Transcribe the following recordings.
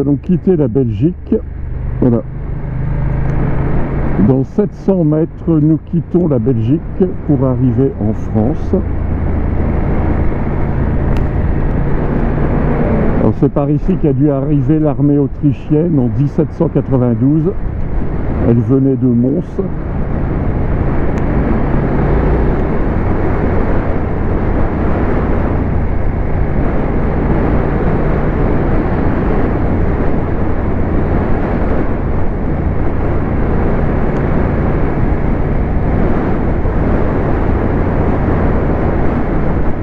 allons quitter la Belgique. Voilà. Dans 700 mètres, nous quittons la Belgique pour arriver en France. Alors c'est par ici qu'a dû arriver l'armée autrichienne en 1792. Elle venait de Mons.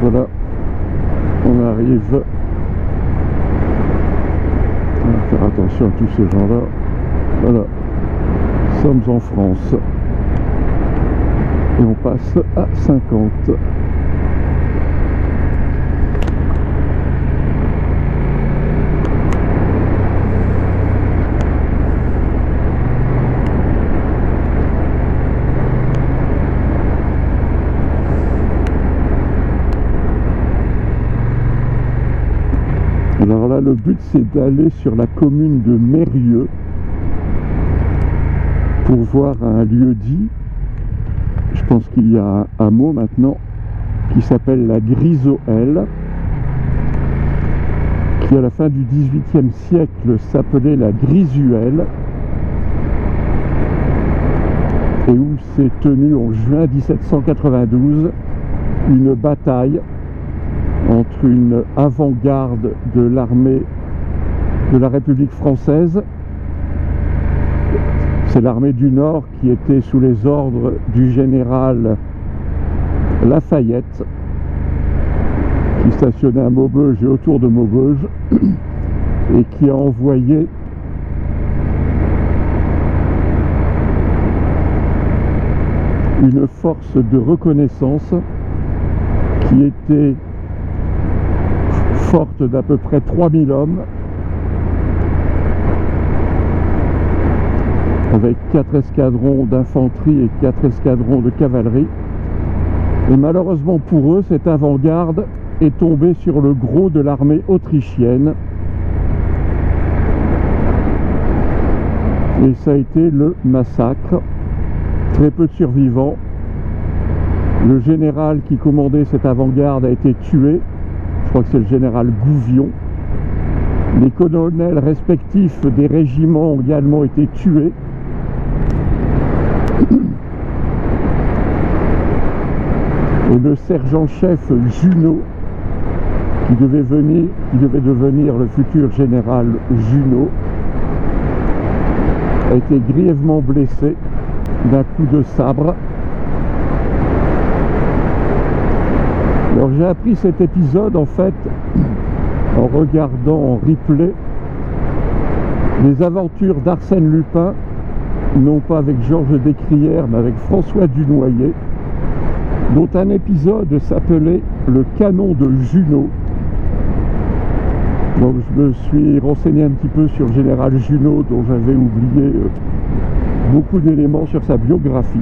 Voilà, on arrive. On va faire attention à tous ces gens-là. Voilà, nous sommes en France. Et on passe à 50. Alors là, le but, c'est d'aller sur la commune de Mérieux pour voir un lieu-dit. Je pense qu'il y a un hameau maintenant qui s'appelle la Grisoëlle, qui à la fin du XVIIIe siècle s'appelait la Grisuelle, et où s'est tenue en juin 1792 une bataille entre une avant-garde de l'armée de la République française, c'est l'armée du Nord qui était sous les ordres du général Lafayette, qui stationnait à Maubeuge et autour de Maubeuge, et qui a envoyé une force de reconnaissance qui était forte d'à peu près 3000 hommes, avec 4 escadrons d'infanterie et 4 escadrons de cavalerie. Et malheureusement pour eux, cette avant-garde est tombée sur le gros de l'armée autrichienne. Et ça a été le massacre. Très peu de survivants. Le général qui commandait cette avant-garde a été tué. Je crois que c'est le général Gouvion. Les colonels respectifs des régiments ont également été tués. Et le sergent-chef Junot, qui devait devenir le futur général Junot, a été grièvement blessé d'un coup de sabre. Alors j'ai appris cet épisode en fait en regardant en replay les aventures d'Arsène Lupin, non pas avec Georges Descrières mais avec François Dunoyer, dont un épisode s'appelait Le canon de Junot. Donc je me suis renseigné un petit peu sur le général Junot, dont j'avais oublié beaucoup d'éléments sur sa biographie.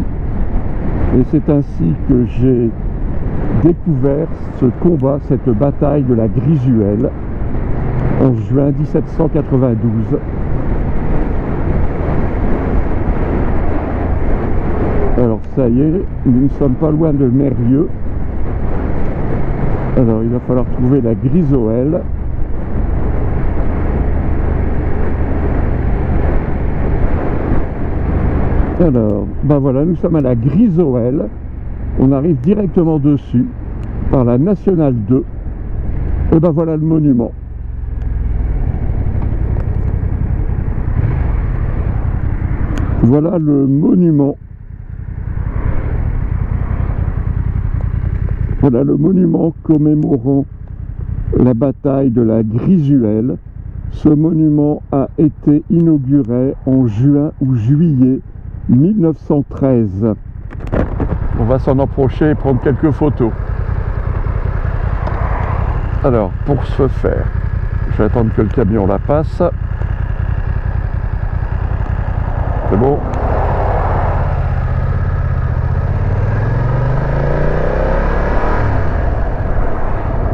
Et c'est ainsi que j'ai découvert ce combat, cette bataille de la Grisuelle, en juin 1792. Alors ça y est, nous ne sommes pas loin de Mérieux. Alors il va falloir trouver la Grisoëlle. Alors, ben voilà, nous sommes à la Grisoëlle. On arrive directement dessus par la Nationale 2. Et ben voilà le monument. Voilà le monument. Voilà le monument commémorant la bataille de la Grisuelle. Ce monument a été inauguré en juin ou juillet 1913. On va s'en approcher et prendre quelques photos. Alors, pour ce faire, je vais attendre que le camion la passe. C'est bon?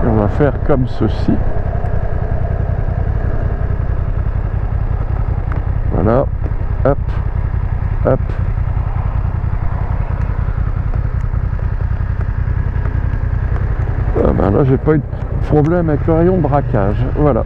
Et on va faire comme ceci. hop, hop. Ah ben là, j'ai pas eu de problème avec le rayon de braquage. Voilà.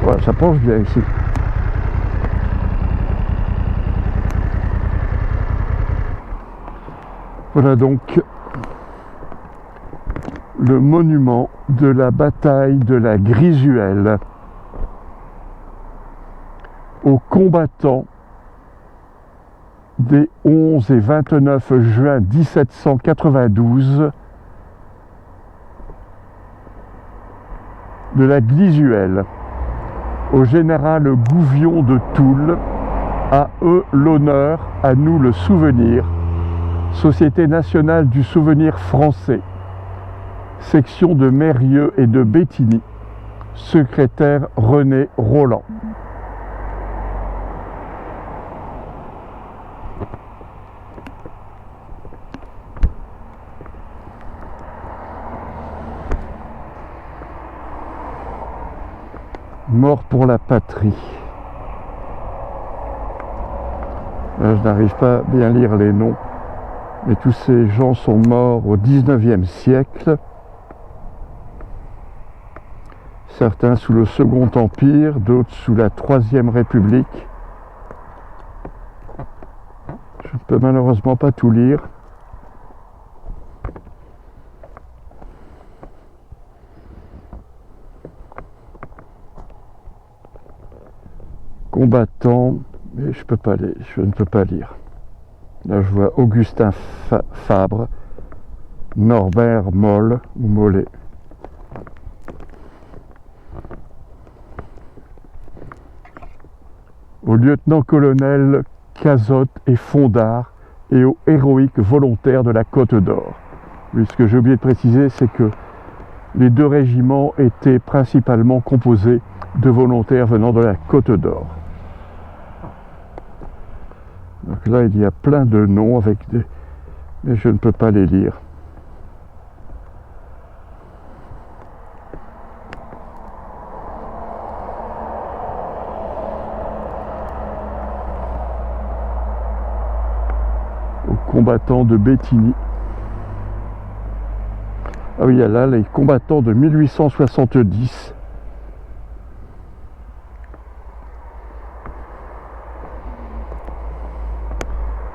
Voilà, ça penche bien ici. Voilà donc le monument de la bataille de la Grisuelle aux combattants des 11 et 29 juin 1792 de la Grisuelle, au général Gouvion de Toul, à eux l'honneur, à nous le souvenir, Société nationale du souvenir français, section de Mérieux et de Bétigny, secrétaire René Roland. Mort pour la patrie. Là, je n'arrive pas à bien lire les noms, mais tous ces gens sont morts au XIXe siècle. Certains sous le Second Empire, d'autres sous la Troisième République. Je ne peux malheureusement pas tout lire. Combattant, mais je ne peux pas lire. Là, je vois Augustin Fabre, Norbert Moll ou Mollet. Au lieutenant-colonel Cazotte et Fondard et aux héroïques volontaires de la Côte d'Or. Oui, ce que j'ai oublié de préciser, c'est que les deux régiments étaient principalement composés de volontaires venant de la Côte d'Or. Donc là, il y a plein de noms avec des... mais je ne peux pas les lire. Aux combattants de Bétigny. Ah oui, il y a là les combattants de 1870.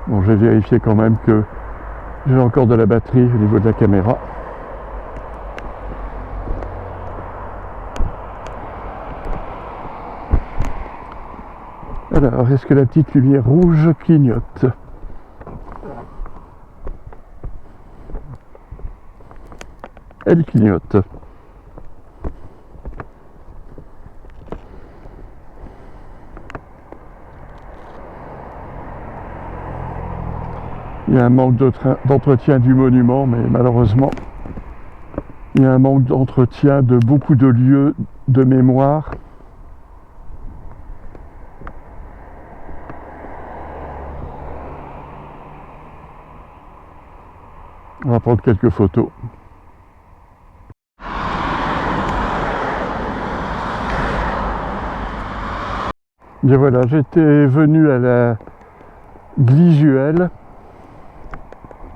Bon, j'ai vérifié quand même que j'ai encore de la batterie au niveau de la caméra. Alors, est-ce que la petite lumière rouge clignote? Elle clignote. Il y a un manque d'entretien du monument, mais malheureusement, il y a un manque d'entretien de beaucoup de lieux de mémoire. On va prendre quelques photos. Bien voilà, j'étais venu à la Grisuelle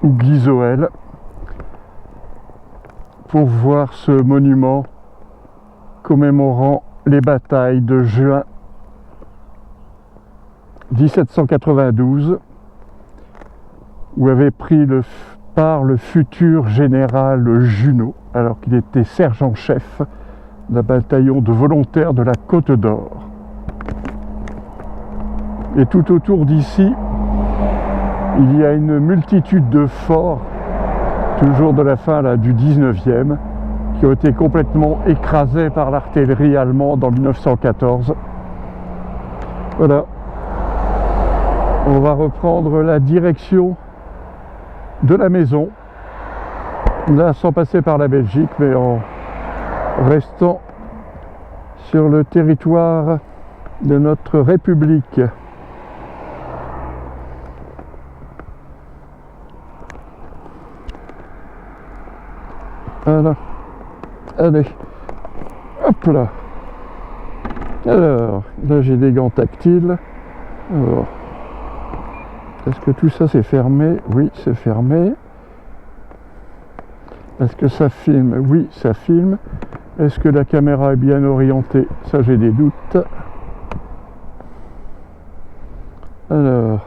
ou Glisoël pour voir ce monument commémorant les batailles de juin 1792 où avait pris part le futur général Junot alors qu'il était sergent-chef d'un bataillon de volontaires de la Côte d'Or. Et tout autour d'ici, il y a une multitude de forts, toujours de la fin là, du 19e, qui ont été complètement écrasés par l'artillerie allemande en 1914. Voilà. On va reprendre la direction de la maison, là sans passer par la Belgique, mais en restant sur le territoire de notre République. Voilà. Allez. Hop là. Alors, là j'ai des gants tactiles. Alors, est-ce que tout ça c'est fermé? Oui, c'est fermé. Est-ce que ça filme? Oui, ça filme. Est-ce que la caméra est bien orientée? Ça j'ai des doutes. Alors...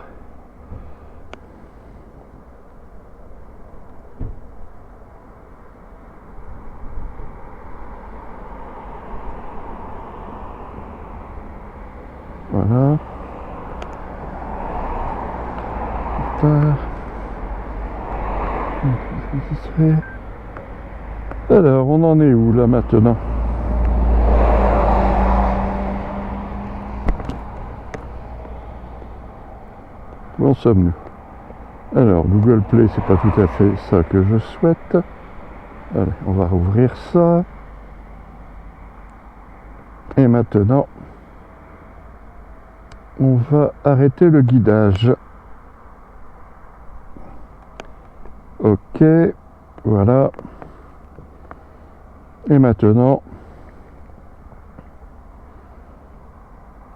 Voilà. Alors, on en est où là maintenant? Où en sommes-nous? Alors, Google Play, c'est pas tout à fait ça que je souhaite. Allez, on va rouvrir ça. Et maintenant, on va arrêter le guidage. Ok, voilà. Et maintenant,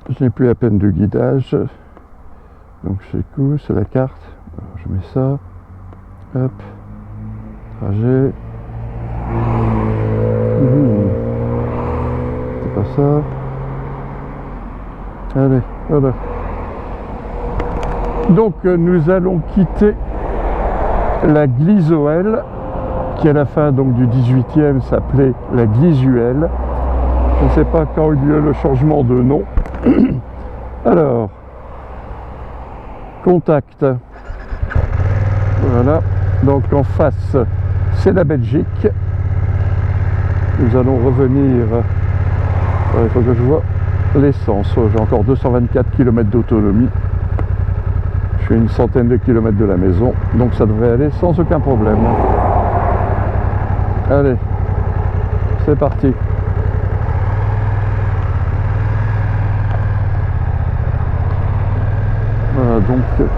je n'ai plus la peine de guidage. Donc c'est cool, c'est la carte. Alors, je mets ça. Hop. Trajet. C'est pas ça. Allez, voilà. Donc nous allons quitter la Glisoëlle, qui à la fin donc du 18e s'appelait la Glisuelle. Je ne sais pas quand a eu lieu le changement de nom. Alors, contact. Voilà. Donc en face, c'est la Belgique. Nous allons revenir. Il faut que je vois l'essence. J'ai encore 224 km d'autonomie. Je suis à une centaine de kilomètres de la maison, donc ça devrait aller sans aucun problème. Allez, c'est parti. Voilà donc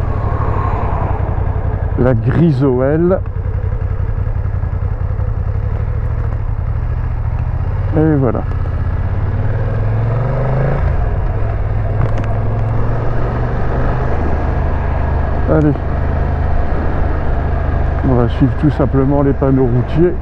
la Glisoëlle. Et voilà. Allez, on va suivre tout simplement les panneaux routiers.